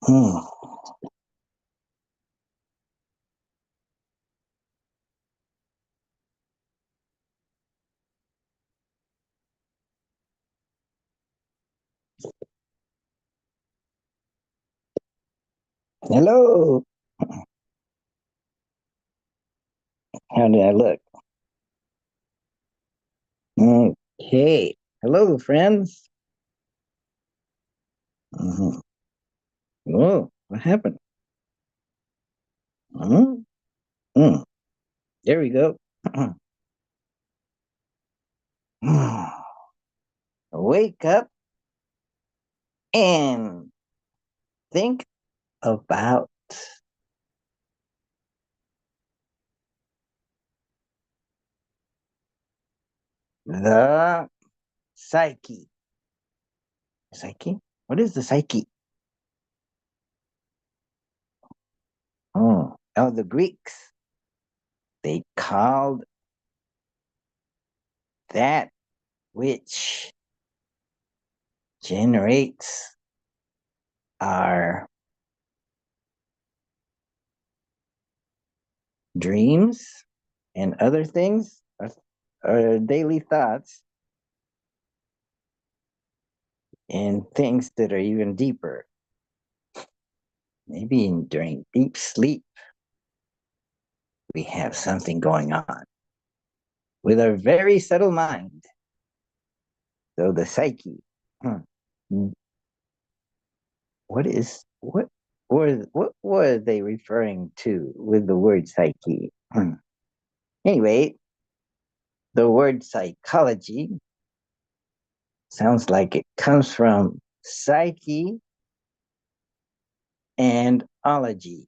Hmm. Hello. How did I look? Okay. Hello, friends. Mhm. Whoa, what happened? Mhm. Mm. There we go. Wake up and think about the psyche. Psyche? What is the psyche? Oh, the Greeks. They called that which generates our dreams and other things, our daily thoughts, and things that are even deeper. Maybe during deep sleep, we have something going on with our very subtle mind. So the psyche. Hmm. What were they referring to with the word psyche? Anyway, the word psychology sounds like it comes from psyche and ology,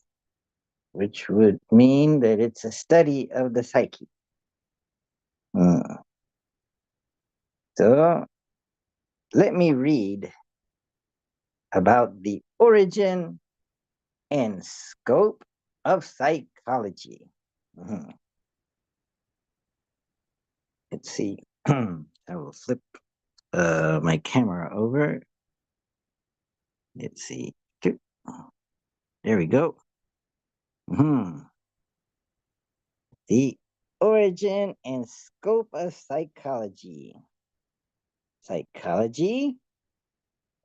which would mean that it's a study of the psyche. Hmm. So let me read about the origin and scope of psychology. Mhm. Let's see. I will flip my camera over. Let's see. There we go. Mhm. The origin and scope of psychology. Psychology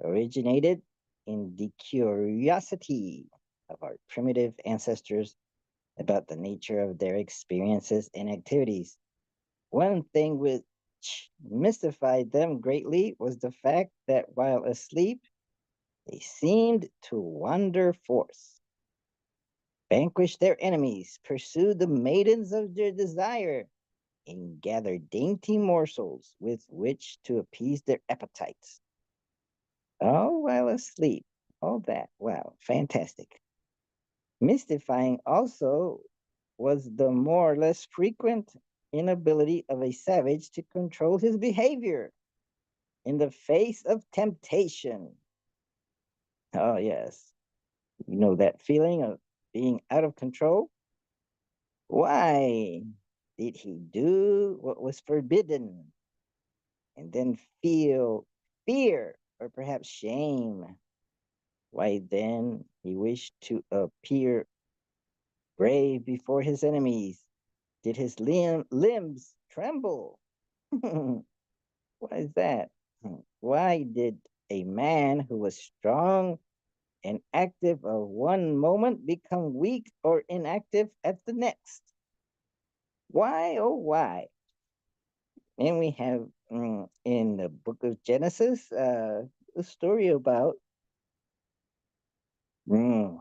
originated in the curiosity of our primitive ancestors about the nature of their experiences and activities. One thing which mystified them greatly was the fact that while asleep, they seemed to wander forth, vanquish their enemies, pursue the maidens of their desire, and gather dainty morsels with which to appease their appetites. All while asleep. All that. Wow, fantastic. Mystifying also was the more or less frequent inability of a savage to control his behavior in the face of temptation. Oh, yes. You know that feeling of being out of control? Why did he do what was forbidden and then feel fear or perhaps shame? Why then he wished to appear brave before his enemies? Did his limbs tremble? Why is that? Why did a man who was strong and active of one moment become weak or inactive at the next? Why, oh, why? And we have in the book of Genesis a story about mm,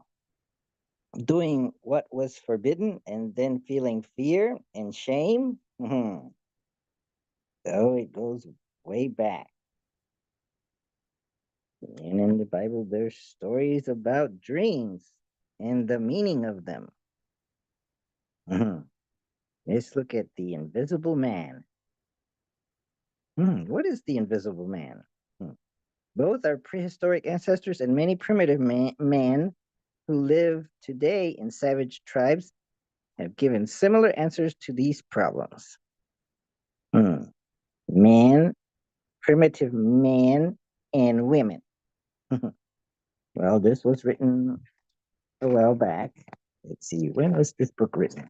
doing what was forbidden and then feeling fear and shame. So it goes way back. And in the Bible, there's stories about dreams and the meaning of them. Mhm. Let's look at the invisible man. What is the invisible man? Hmm. Both our prehistoric ancestors and many primitive man who live today in savage tribes have given similar answers to these problems. Hmm. Man, primitive man, and women. Well, this was written a while back. Let's see, when was this book written?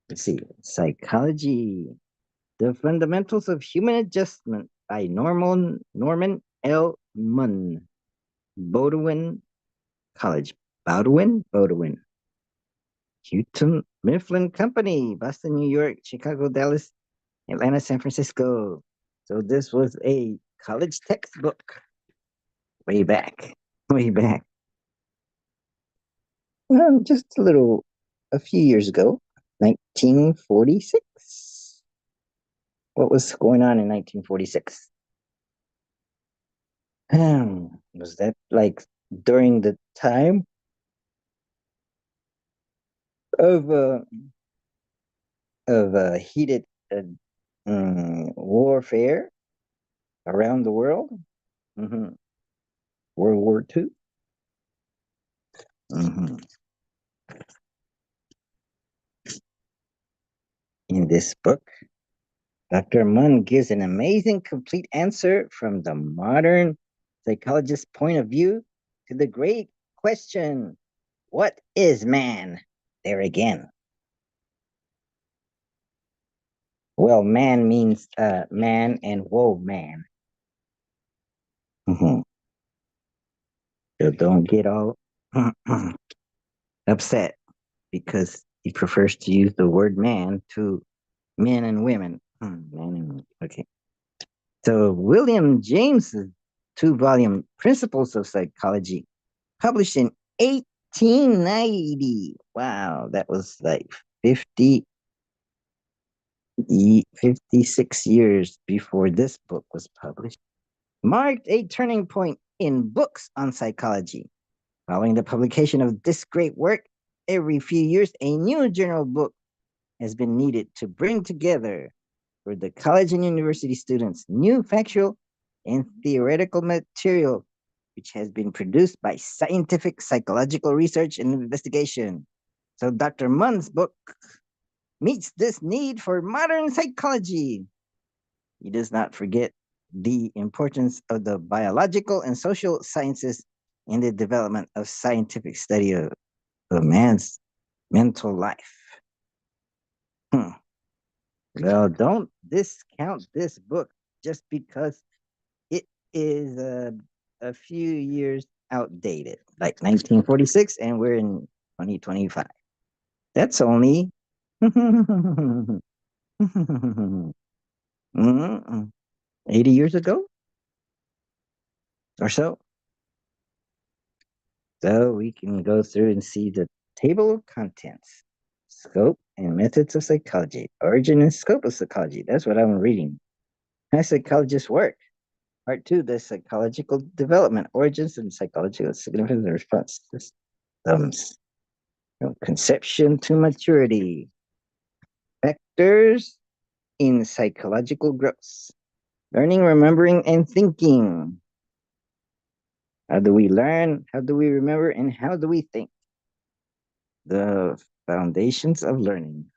Let's see, Psychology, The Fundamentals of Human Adjustment by Norman L. Munn, Bowdoin College. Bowdoin. Houghton Mifflin Company, Boston, New York, Chicago, Dallas, Atlanta, San Francisco. So this was a college textbook way back, way back. Just a few years ago, 1946. What was going on in 1946? Was that like during the time of heated warfare around the world? Hmm. World War II. Hmm. In this book, Dr. Munn gives an amazing complete answer from the modern psychologist's point of view to the great question, what is man? There again. Well, man means man and whoa, man. Mhm. So don't get all upset because he prefers to use the word man to men and women. Man and women. Okay. So William James's two-volume Principles of Psychology, published in 1890. Wow, that was like 56 years before this book was published, marked a turning point in books on psychology. Following the publication of this great work, every few years a new journal book has been needed to bring together for the college and university students new factual and theoretical material which has been produced by scientific psychological research and investigation. So Dr. Munn's book meets this need for modern psychology. He does not forget the importance of the biological and social sciences in the development of scientific study of man's mental life. Hmm. Well, don't discount this book just because it is a few years outdated, like 1946, and we're in 2025. That's only 80 years ago or so. So we can go through and see the table of contents, scope and methods of psychology, origin and scope of psychology. That's what I'm reading. How psychologists work. Part two, the psychological development, origins and psychological significance and response systems. Conception to maturity. Factors in psychological growth. Learning, remembering, and thinking. How do we learn? How do we remember? And how do we think? The foundations of learning.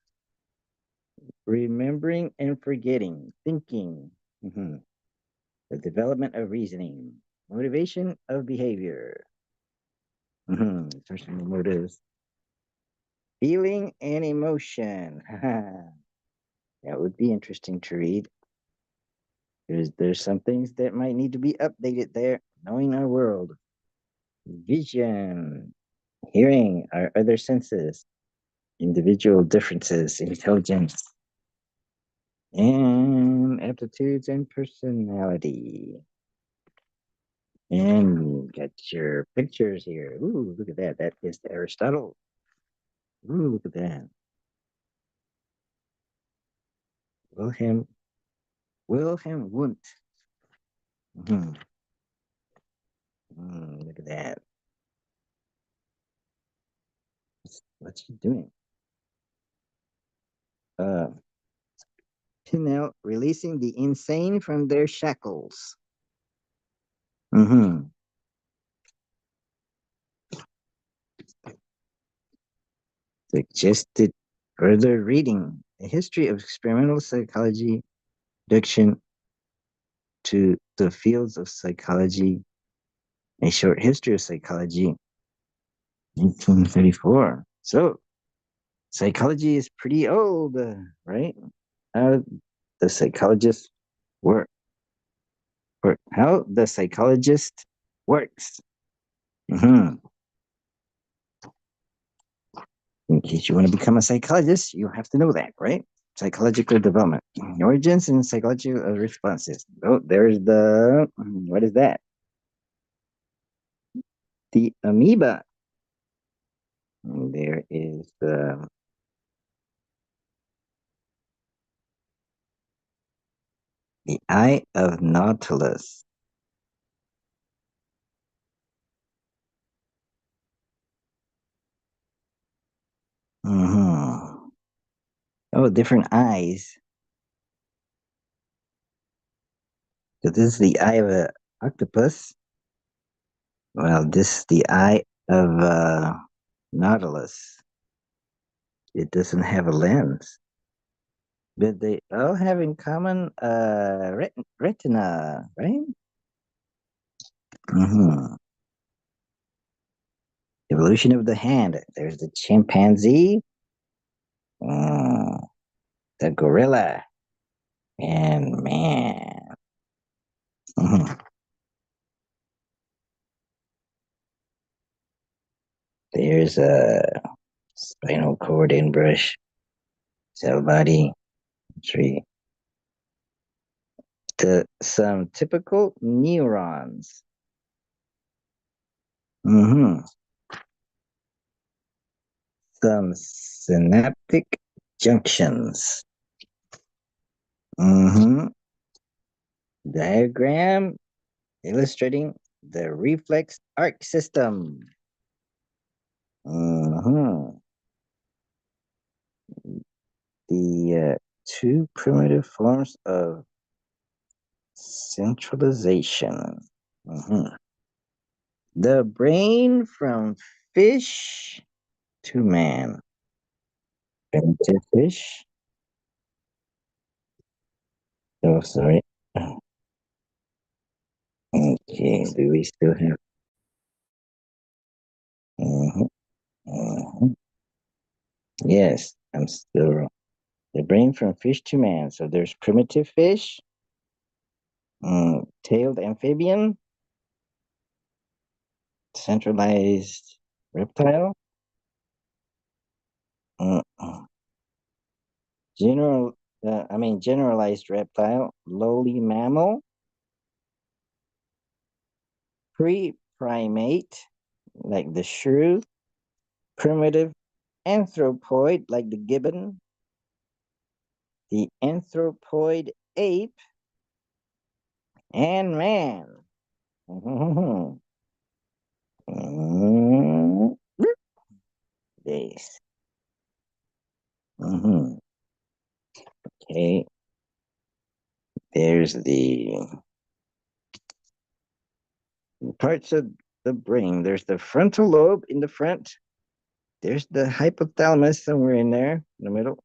Remembering and forgetting. Thinking. Mhm. The development of reasoning. Motivation of behavior. Personal motives. Feeling and emotion. That would be interesting to read. There's some things that might need to be updated there. Knowing our world. Vision. Hearing our other senses. Individual differences. Intelligence. And aptitudes and personality. And you got your pictures here. Ooh, look at that. That is Aristotle. Ooh, look at that. Wilhelm Wilhelm Wundt. Mhm. Look at that. What's he doing? Uh, Pinel releasing the insane from their shackles. Mm-hmm. Suggested further reading. A history of experimental psychology, introduction to the fields of psychology A Short History of Psychology, 1934. So, psychology is pretty old, right? How the psychologist work, how the psychologist works. Mhm. In case you want to become a psychologist, you have to know that, right? Psychological development, origins and psychology of responses. Oh, there's the, what is that? The amoeba. And there is the eye of Nautilus. Hmm. Oh, different eyes. So this is the eye of a octopus. Well, this is the eye of Nautilus. It doesn't have a lens, but they all have in common retina, right? Hmm. Evolution of the hand. There's the chimpanzee, mm, the gorilla, and man. Mhm. There's a spinal cord inbrush, cell body, tree. Some typical neurons. Hmm. Some synaptic junctions. Hmm. Diagram illustrating the reflex arc system. Hmm. The two primitive forms of centralization. Mhm. The brain from fish to man. Primitive fish. Oh, sorry. Okay, do we still have? Mhm, mhm. Yes, I'm still wrong. The brain from fish to man. So there's primitive fish, tailed amphibian, centralized reptile, mm, generalized reptile, lowly mammal, pre-primate, like the shrew, primitive anthropoid, like the gibbon, the anthropoid ape, and man. Mm, Yes. Mhm. Okay. There's the parts of the brain. There's the frontal lobe in the front. There's the hypothalamus somewhere in there in the middle.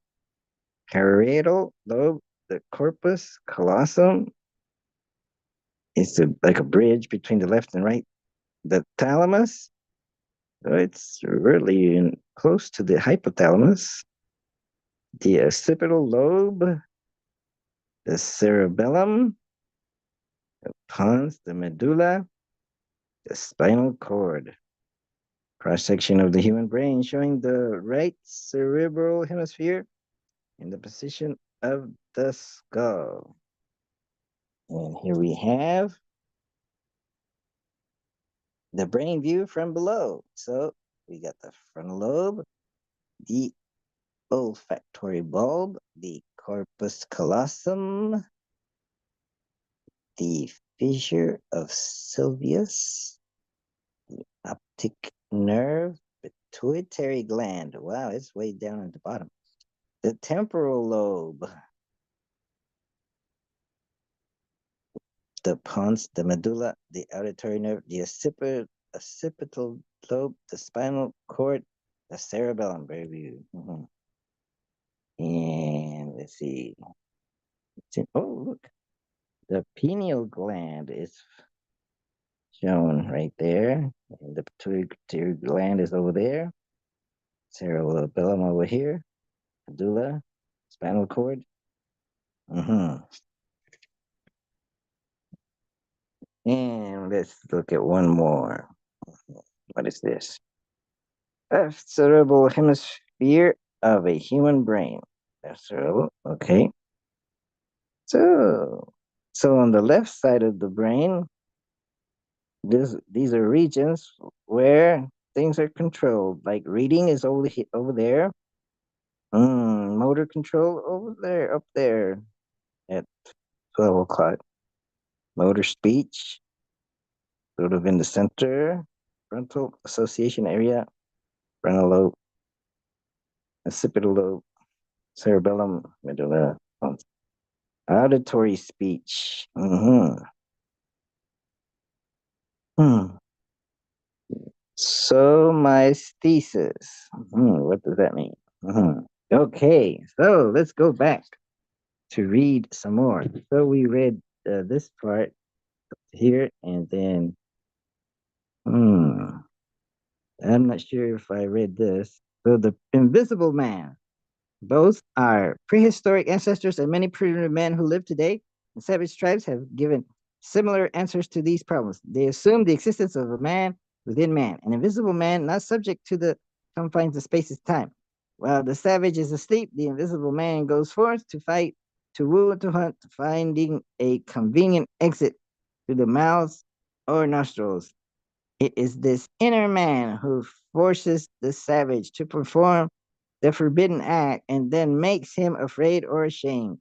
Parietal lobe, the corpus callosum is like a bridge between the left and right. The thalamus, it's really close to the hypothalamus. The occipital lobe, the cerebellum, the pons, the medulla, the spinal cord. Cross section of the human brain showing the right cerebral hemisphere in the position of the skull. And here we have the brain view from below. So we got the frontal lobe, the olfactory bulb, the corpus callosum, the fissure of Sylvius, the optic nerve, pituitary gland. Wow, it's way down at the bottom. The temporal lobe, the pons, the medulla, the auditory nerve, the occipital lobe, the spinal cord, the cerebellum, baby. And let's see. Oh, look, the pineal gland is shown right there. And the pituitary gland is over there. Cerebellum over here. Medulla, spinal cord. Mm-hmm. And let's look at one more. What is this? Left cerebral hemisphere of a human brain. Left cerebral. Okay. So, so on the left side of the brain, these are regions where things are controlled. Like reading is over there. Motor control over there, up there at 12 o'clock. Motor speech, sort of in the center. Frontal association area, frontal lobe, occipital lobe, cerebellum, medulla. Auditory speech. Hmm. So my thesis. What does that mean? Okay, so let's go back to read some more. So we read this part here, and then I'm not sure if I read this. So the invisible man. Both our prehistoric ancestors and many primitive men who live today in savage tribes have given similar answers to these problems. They assume the existence of a man within man, an invisible man not subject to the confines of space and time. While the savage is asleep, the invisible man goes forth to fight, to woo, to hunt, finding a convenient exit through the mouths or nostrils. It is this inner man who forces the savage to perform the forbidden act and then makes him afraid or ashamed.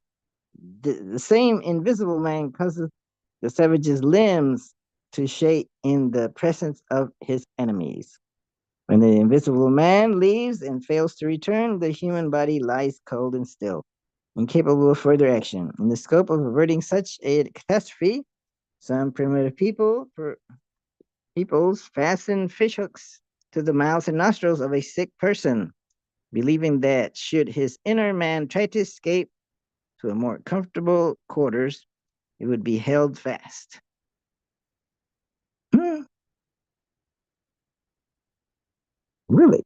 The same invisible man causes the savage's limbs to shake in the presence of his enemies. When the invisible man leaves and fails to return, the human body lies cold and still, incapable of further action. In the scope of averting such a catastrophe, some primitive peoples fasten fishhooks to the mouths and nostrils of a sick person, believing that should his inner man try to escape to a more comfortable quarters, it would be held fast. Hmm, really?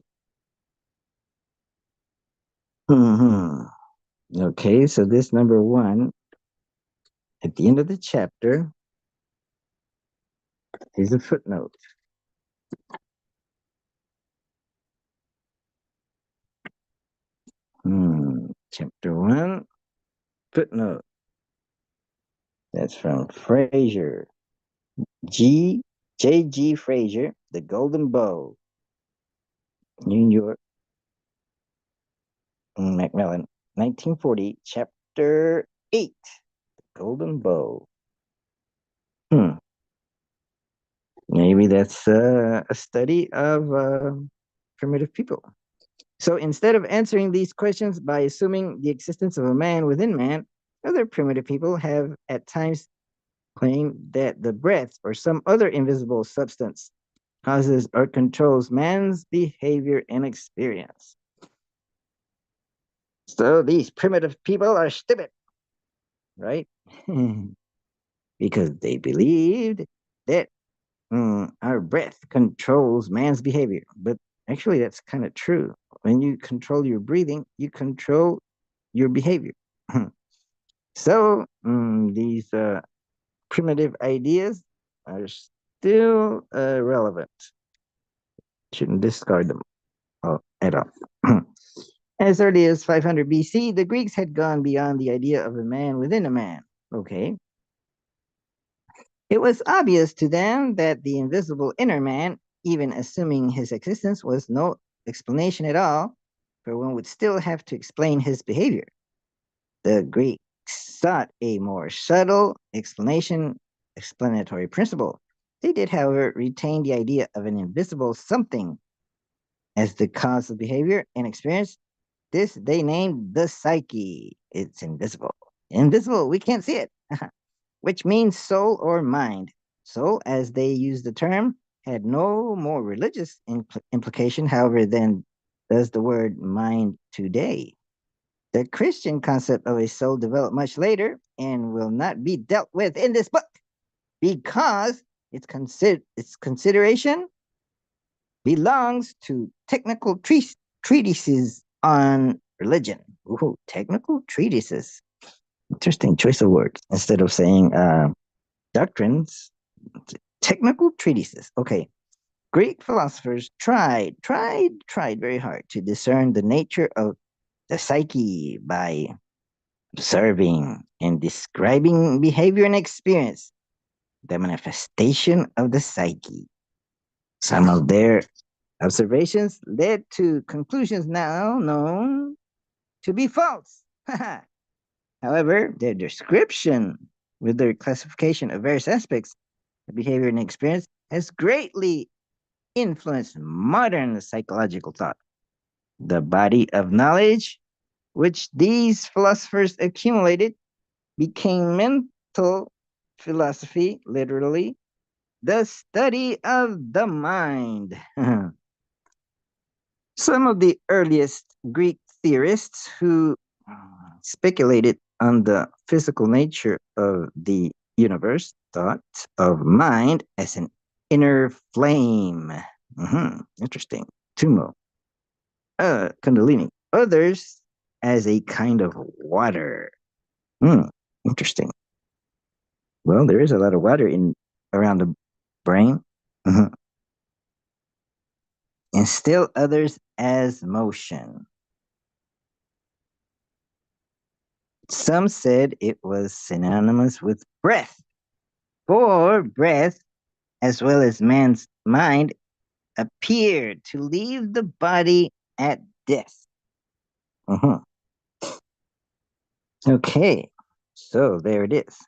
Hmm. Okay, so this number one at the end of the chapter is a footnote. Chapter one, footnote. That's from Fraser. G. J. G. Fraser, The Golden Bow, New York, Macmillan, 1940, Chapter 8, Golden Bow. Hmm. Maybe that's a study of primitive people. So instead of answering these questions by assuming the existence of a man within man, other primitive people have at times claimed that the breath or some other invisible substance causes or controls man's behavior and experience. So these primitive people are stupid, right? Because they believed that our breath controls man's behavior. But actually, that's kind of true. When you control your breathing, you control your behavior. So these primitive ideas are still relevant. Shouldn't discard them at all. As early as 500 BC, the Greeks had gone beyond the idea of a man within a man. Okay. It was obvious to them that the invisible inner man, even assuming his existence, was no explanation at all, for one would still have to explain his behavior. The Greeks sought a more subtle explanatory principle. They did, however, retain the idea of an invisible something as the cause of behavior and experience. This they named the psyche. It's invisible. Invisible, we can't see it, which means soul or mind. Soul, as they used the term, had no more religious implication, however, than does the word mind today. The Christian concept of a soul developed much later and will not be dealt with in this book because its consideration belongs to technical treatises on religion. Ooh, technical treatises. Interesting choice of words. Instead of saying doctrines, technical treatises. Okay. Greek philosophers tried very hard to discern the nature of the psyche by observing and describing behavior and experience, the manifestation of the psyche. Some of their observations led to conclusions now known to be false. However, their description with their classification of various aspects of behavior and experience has greatly influenced modern psychological thought. The body of knowledge which these philosophers accumulated became mental philosophy, literally, the study of the mind. Some of the earliest Greek theorists who speculated on the physical nature of the universe thought of mind as an inner flame. Interesting. Tumo. Kundalini. Others as a kind of water. Interesting. Well, there is a lot of water in around the brain. Mhm. And still others as motion. Some said it was synonymous with breath, for breath, as well as man's mind, appeared to leave the body at death. Mhm. Okay, so there it is.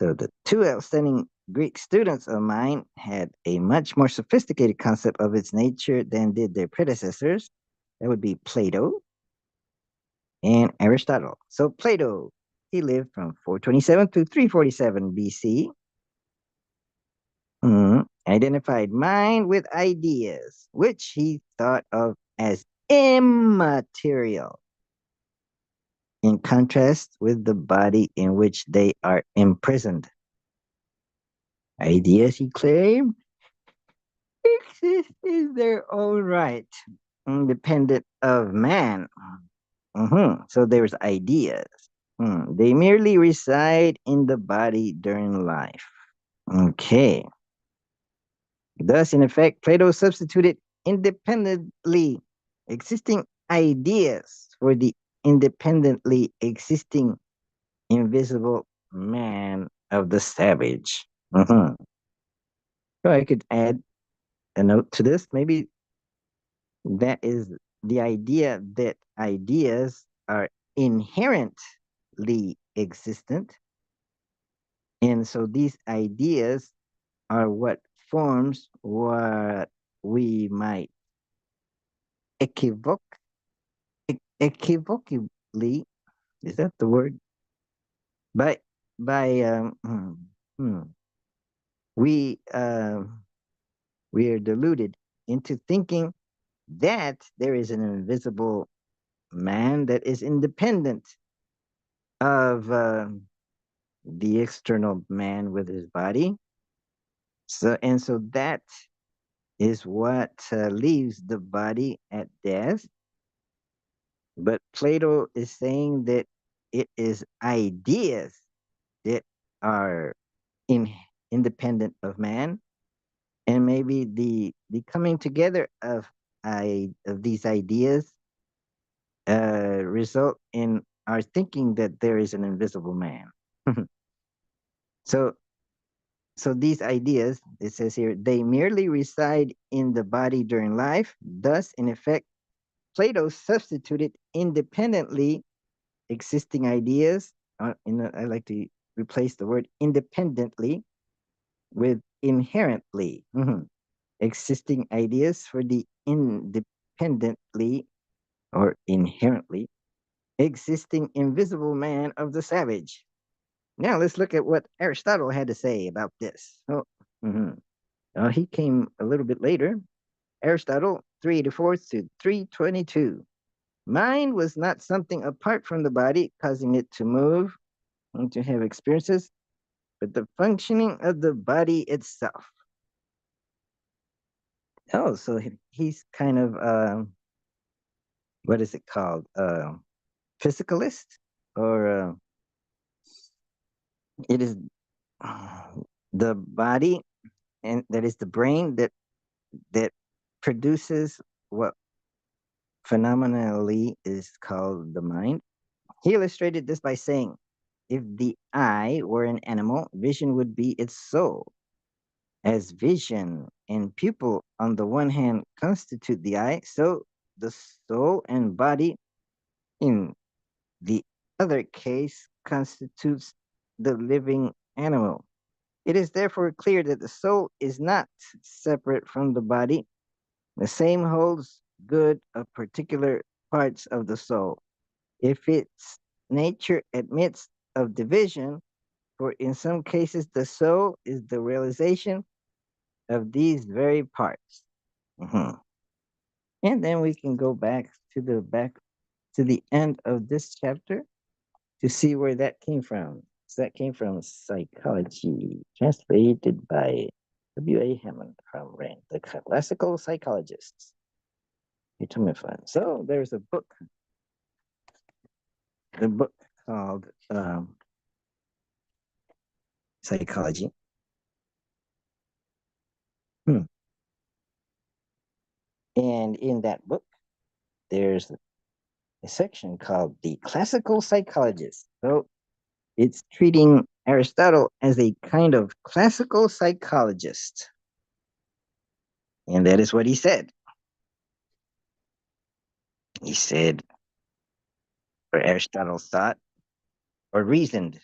So the two outstanding Greek students of mine had a much more sophisticated concept of its nature than did their predecessors. That would be Plato and Aristotle. So Plato, he lived from 427 to 347 BC. Identified mind with ideas, which he thought of as immaterial, in contrast with the body in which they are imprisoned. Ideas, he claimed, exist in their own right, independent of man. So there's ideas. They merely reside in the body during life. Okay. Thus, in effect, Plato substituted independently existing ideas for the independently existing invisible man of the savage. So I could add a note to this. Maybe that is the idea that ideas are inherently existent. And so these ideas are what forms what we might equivoc- equivocably, is that the word? By, by, we, we are deluded into thinking that there is an invisible man that is independent of the external man with his body. So that is what leaves the body at death. But Plato is saying that it is ideas that are in, independent of man, and maybe the coming together of these ideas result in our thinking that there is an invisible man. so so these ideas, it says here, they merely reside in the body during life. Thus, in effect, Plato substituted independently existing ideas. I like to replace the word independently with inherently. Existing ideas for the independently or inherently existing invisible man of the savage. Now let's look at what Aristotle had to say about this. Mhm. He came a little bit later. Aristotle, 384 to 322. Mind was not something apart from the body, causing it to move and to have experiences, but the functioning of the body itself. Oh, so he's kind of what is it called? Physicalist, or it is the body, and that is the brain that produces what phenomenally is called the mind. He illustrated this by saying, if the eye were an animal, vision would be its soul. As vision and pupil on the one hand constitute the eye, so the soul and body in the other case constitutes the living animal. It is therefore clear that the soul is not separate from the body. The same holds good of particular parts of the soul. If its nature admits of division, for in some cases the soul is the realization of these very parts. Mhm. And then we can go back to the end of this chapter to see where that came from. So that came from Psychology, translated by W.A. Hammond from Rand, the classical psychologists. It's fun. So there's the book called Psychology. Hmm. And in that book, there's a section called The Classical Psychologist. So it's treating Aristotle as a kind of classical psychologist. And that is what he said. He said, or Aristotle thought or reasoned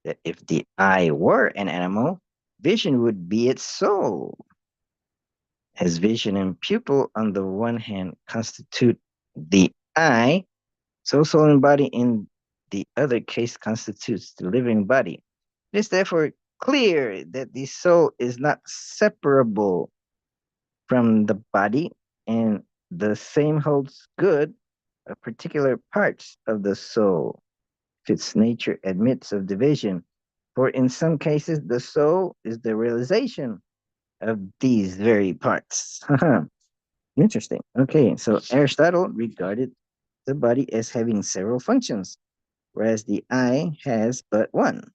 that if the eye were an animal, vision would be its soul. As vision and pupil on the one hand constitute the eye, so soul and body in the other case constitutes the living body. It is therefore clear that the soul is not separable from the body, and the same holds good of particular parts of the soul, if its nature admits of division. For in some cases, the soul is the realization of these very parts. Interesting. Okay, so Aristotle regarded the body as having several functions, whereas the eye has but one.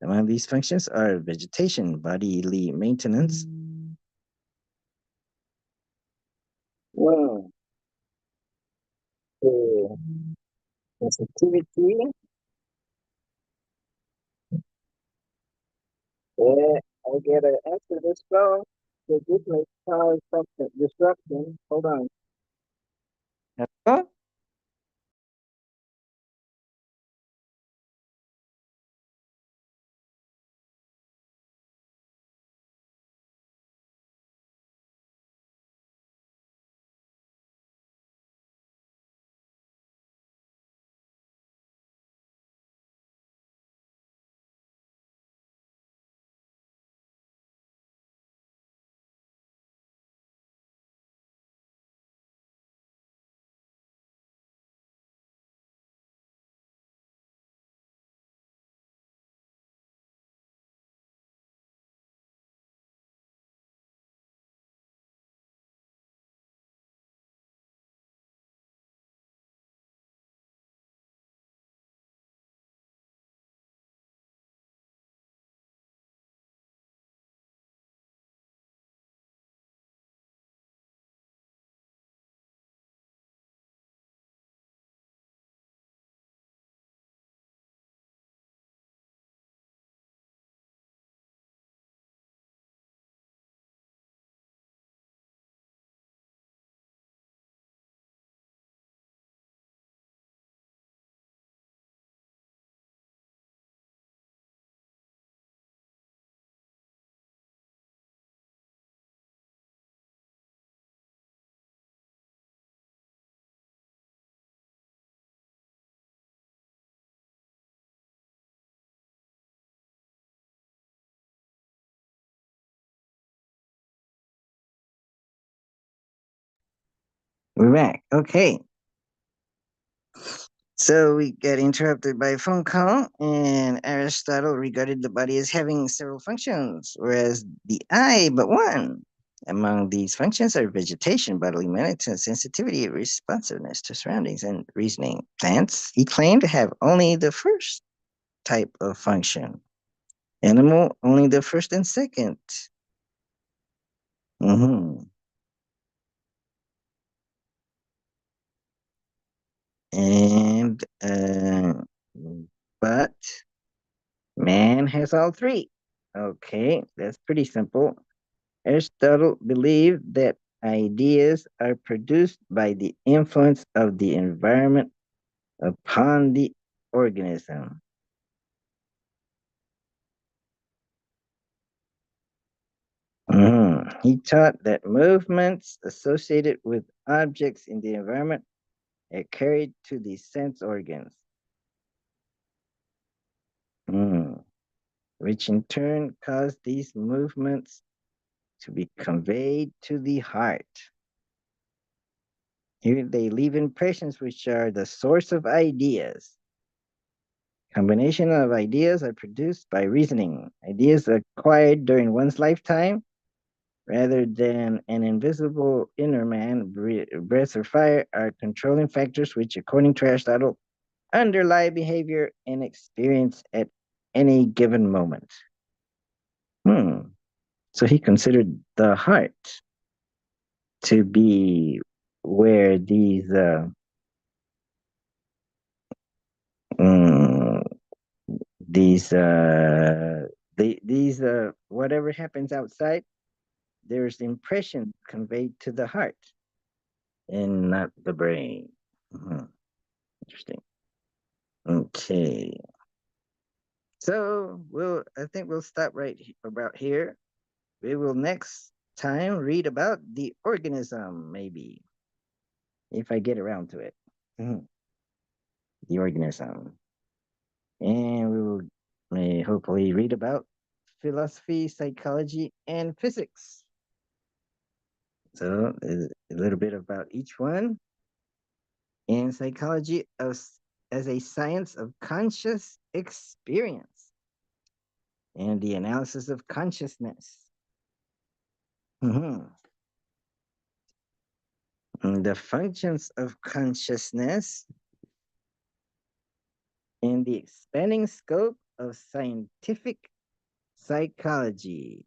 Among these functions are vegetation, bodily maintenance. Wow. Uh, sensitivity. Yeah, I gotta answer this phone. So this may cause something disruption. Hold on. Hello? We're back. Okay. So we get interrupted by a phone call, and Aristotle regarded the body as having several functions, whereas the eye but one. Among these functions are vegetation, bodily maintenance, sensitivity, responsiveness to surroundings, and reasoning. Plants, he claimed to have only the first type of function. Animal, only the first and second. Mhm. And but man has all three. Okay, that's pretty simple. Aristotle believed that ideas are produced by the influence of the environment upon the organism. He taught that movements associated with objects in the environment are carried to the sense organs, mm, which in turn cause these movements to be conveyed to the heart. Here they leave impressions which are the source of ideas. Combination of ideas are produced by reasoning. Ideas acquired during one's lifetime, rather than an invisible inner man, breath, or fire, are controlling factors which, according to Aristotle, underlie behavior and experience at any given moment. So he considered the heart to be where mm, these whatever happens outside, there's impression conveyed to the heart and not the brain. Mhm. Interesting. Okay. So I think we'll stop about here. We will next time read about the organism, maybe, if I get around to it. Mhm. The organism. And we will may hopefully read about philosophy, psychology, and physics. So a little bit about each one. In psychology as a science of conscious experience and the analysis of consciousness. Mhm. And the functions of consciousness in the expanding scope of scientific psychology.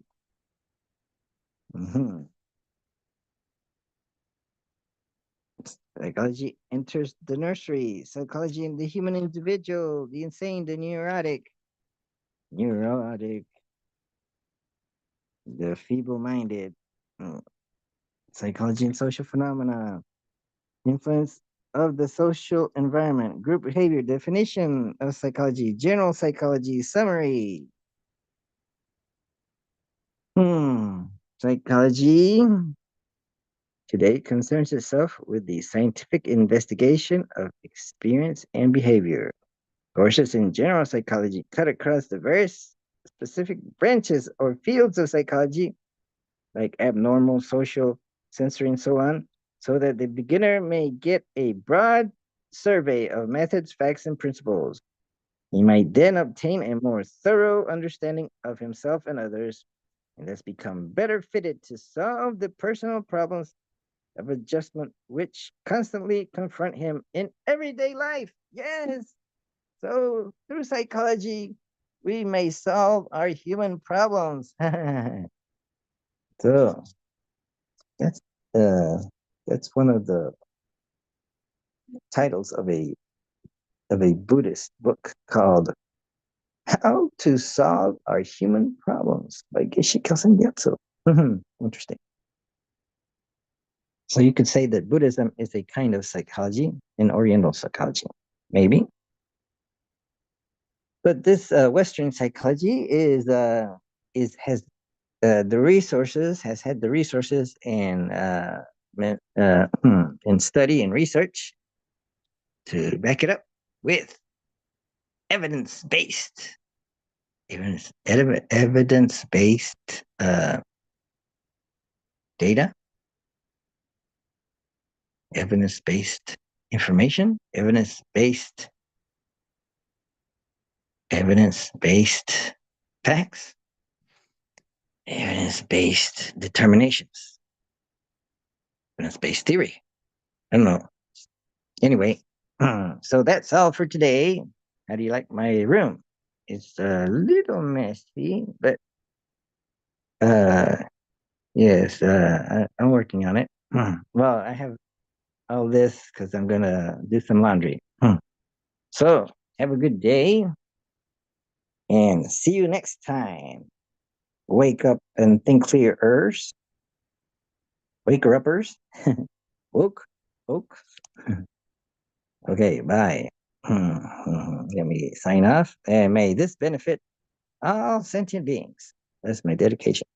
Mhm. Psychology enters the nursery. Psychology in the human individual, the insane, the neurotic, the feeble-minded. Psychology and social phenomena. Influence of the social environment. Group behavior. Definition of psychology. General psychology. Summary. Psychology today concerns itself with the scientific investigation of experience and behavior. Courses in general psychology cut across the various specific branches or fields of psychology, like abnormal, social, sensory, and so on, so that the beginner may get a broad survey of methods, facts, and principles. He might then obtain a more thorough understanding of himself and others, and thus become better fitted to solve the personal problems of adjustment which constantly confront him in everyday life. Yes. So through psychology, we may solve our human problems. So that's uh, that's one of the titles of a Buddhist book called "How to Solve Our Human Problems" by Geshe Kelsang Gyatso. Interesting. So you could say that Buddhism is a kind of psychology, an Oriental psychology, maybe. But this Western psychology is has the resources has had the resources and study and research to back it up with evidence based evidence based data, evidence based information, evidence-based facts, evidence-based determinations, evidence-based theory. I don't know. Anyway, so that's all for today. How do you like my room? It's a little messy, but uh, yes, I'm working on it. Well, I have all this because I'm gonna do some laundry. So have a good day and see you next time. Wake up and think clear-ers. Waker uppers. Woke. Woke. Okay, bye. Let me sign off. And may this benefit all sentient beings. That's my dedication.